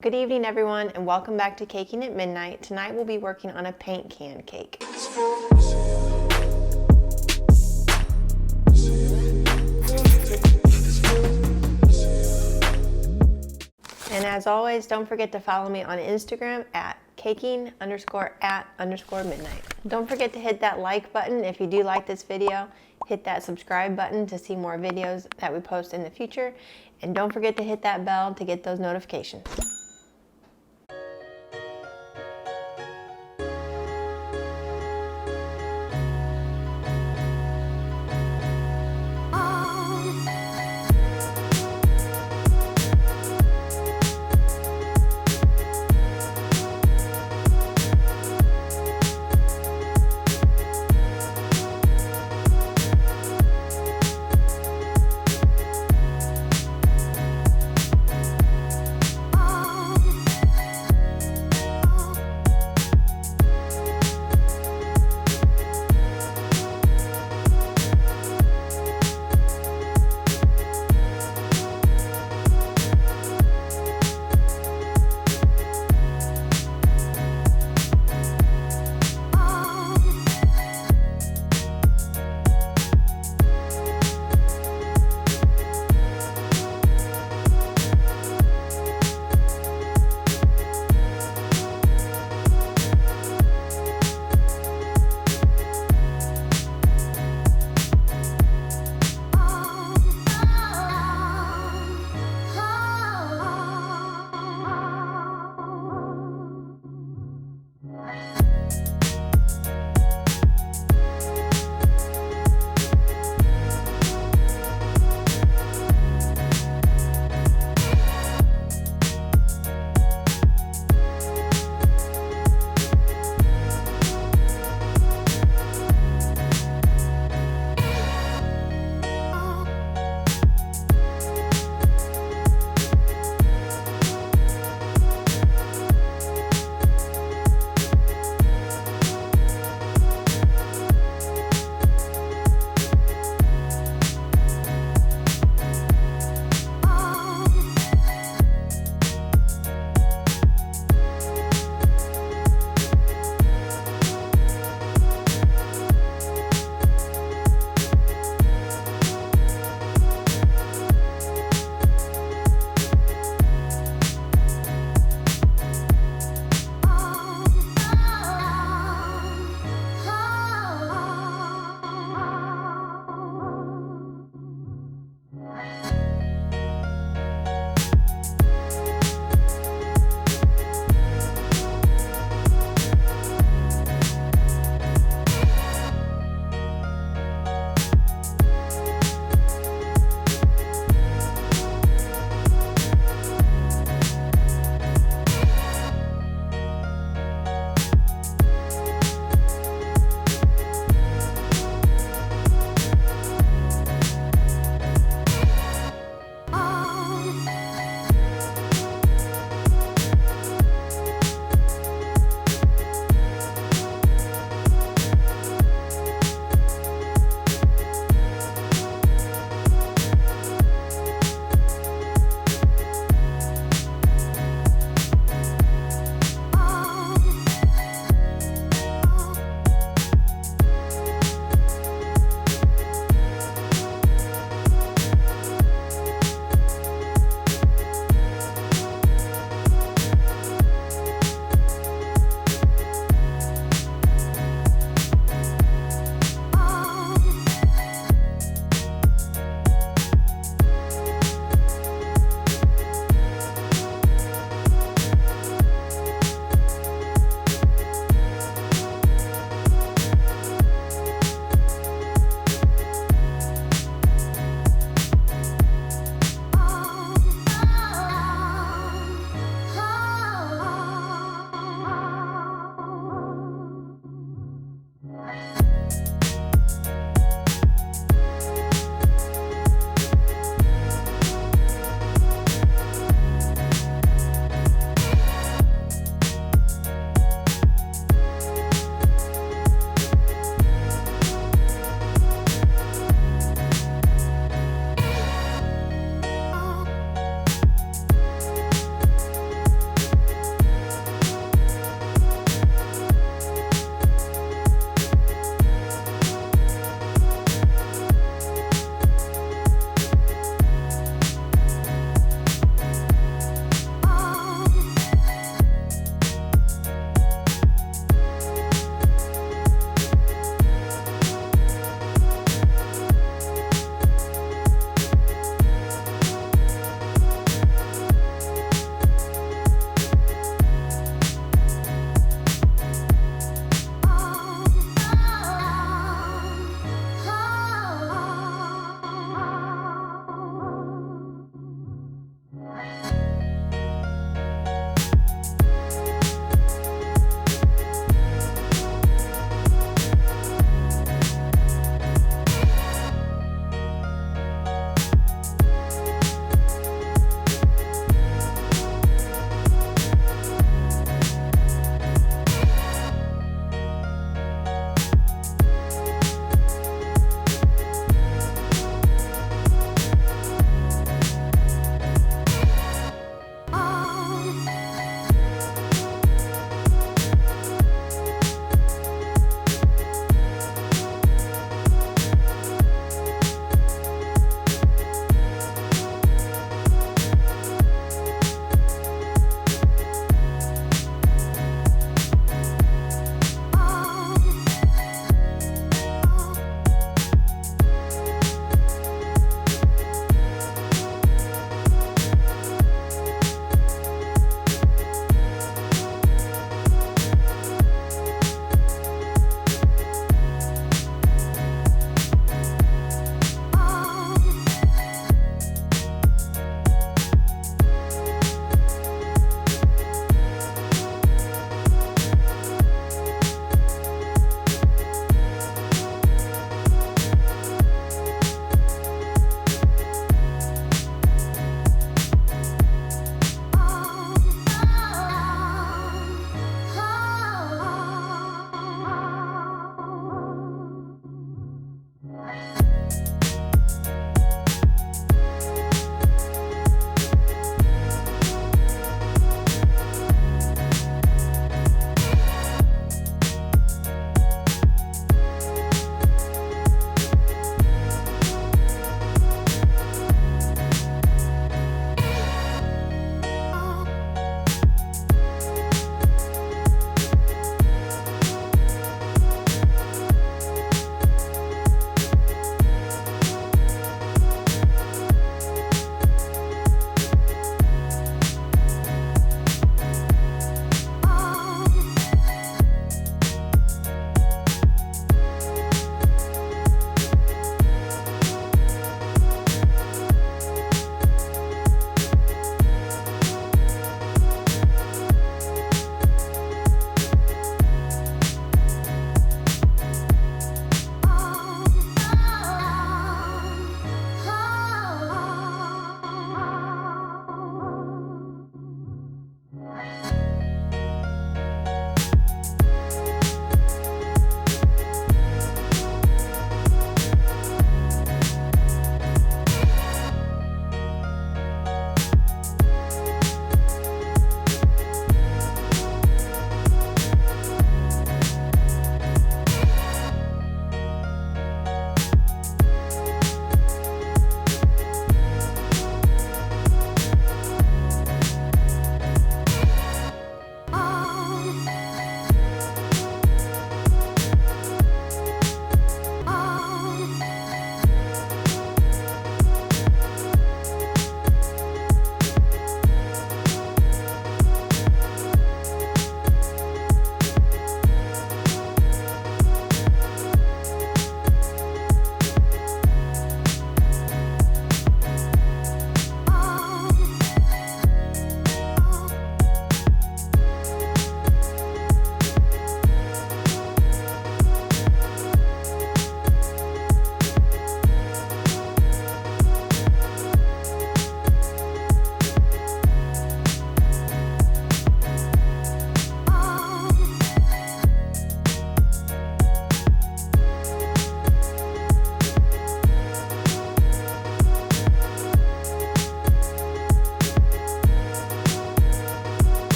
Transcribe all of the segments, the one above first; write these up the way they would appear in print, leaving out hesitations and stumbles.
Good evening everyone and welcome back to Caking at Midnight. Tonight we'll be working on a paint can cake. And as always, don't forget to follow me on Instagram at caking_at_midnight. Don't forget to hit that like button if you do like this video. Hit that subscribe button to see more videos that we post in the future. And don't forget to hit that bell to get those notifications.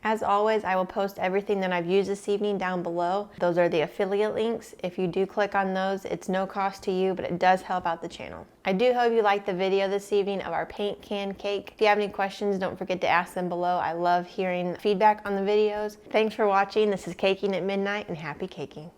As always, I will post everything that I've used this evening down below. Those are the affiliate links. If you do click on those, it's no cost to you, but it does help out the channel. I do hope you liked the video this evening of our paint can cake. If you have any questions, don't forget to ask them below. I love hearing feedback on the videos. Thanks for watching. This is Caking at Midnight, and happy caking.